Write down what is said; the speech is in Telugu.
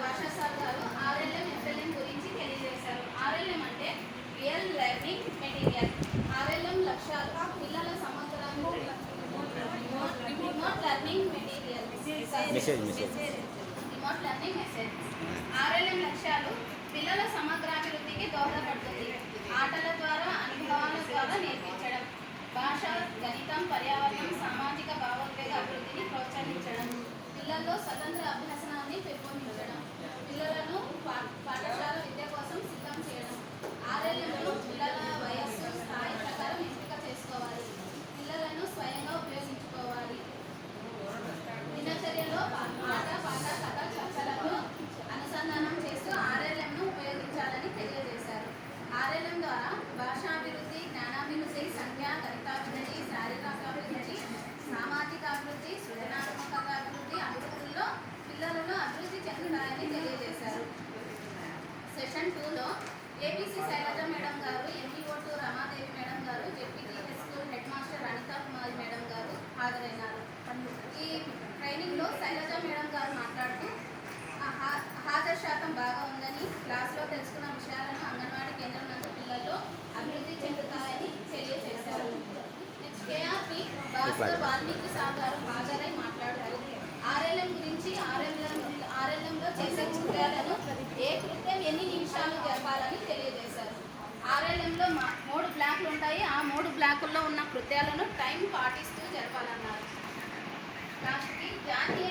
భాషా సార్ గారు ఆర్ఎల్ఎం ఎఫ్ఎల్ఎం గురించి తెలియజేశారు. ఆర్ఎల్ఎం అంటే రియల్ లెర్నింగ్ మెటీరియల్. ఆర్ఎల్ఎం లక్ష్యాలు పిల్లల సమగ్రాభివృద్ధి. Remote learning material. Remote learning message. RLM లక్ష్యాలు పిల్లల సమగ్రాభివృద్ధికి దోహదపడుతుంది. ఆటల ద్వారా, అనుభవాల ద్వారా నేర్పించడం. భాష, గణితం, పర్యావరణం, సామాజిక భావోద్వేగ అభివృద్ధిని ప్రోత్సహించడం. పిల్లల్లో స్వతంత్ర అభ్యసనాన్ని పెంపొందించడం. పిల్లలను పాఠశాల విద్య కోసం సిద్ధం చేయడం. ఆర్ఎల్ఎంను పిల్లల వయస్సు, స్థాయి ప్రకారం ఎంపిక చేసుకోవాలి. పిల్లలను స్వయంగా ఉపయోగించుకోవాలి. దినచర్యలో ఆట, పాట, కథ, చర్చలను అనుసంధానం చేస్తూ ఆర్ఎల్ఎంను ఉపయోగించాలని తెలియజేశారు. ఆర్ఎల్ఎం ద్వారా భాషాభివృద్ధి, జ్ఞానాభివృద్ధి, సంఖ్య, గణితాభివృద్ధి, శారీరకాభివృద్ధి, సామాజిక అభివృద్ధి, సృజనాత్మక అభివృద్ధి అభివృద్ధిలో పిల్లలను అభివృద్ధి చెందుతాయని తెలియజేశారు. సెషన్ 2లో ఏపీసీ శైలజ మేడం గారు, ఎంఈఓ2 రమాదేవి మేడం గారు, జెడ్పీటీఎస్ స్కూల్ హెడ్ మాస్టర్ అనితా కుమారి మేడం గారు హాజరైనారు. ఈ ట్రైనింగ్లో శైలజ మేడం గారు మాట్లాడుతూ హాజరు శాతం బాగా ఉందని, క్లాస్లో తెలుసుకున్న విషయాలను అంగన్వాడీ కేంద్రం నందు పిల్లల్లో అభివృద్ధి చెందుతాయని తెలియజేశారు. కేఆర్పి భాస్కర్ వాల్మీకి సార్ గారు హాజరై మాట్లాడుతూ ఆర్ఎల్ఎం గురించి, ఆర్ఎల్ఎంలో చేసే కృత్యాలను ఏ కృత్యం ఎన్ని నిమిషాలు జరపాలని తెలియజేశారు. ఆర్ఎల్ఎంలో 3 బ్లాకులు ఉంటాయి. ఆ 3 బ్లాకుల్లో ఉన్న కృత్యాలను టైం పాటిస్తూ జరపాలన్నారు. లాస్ట్కి జాతీయ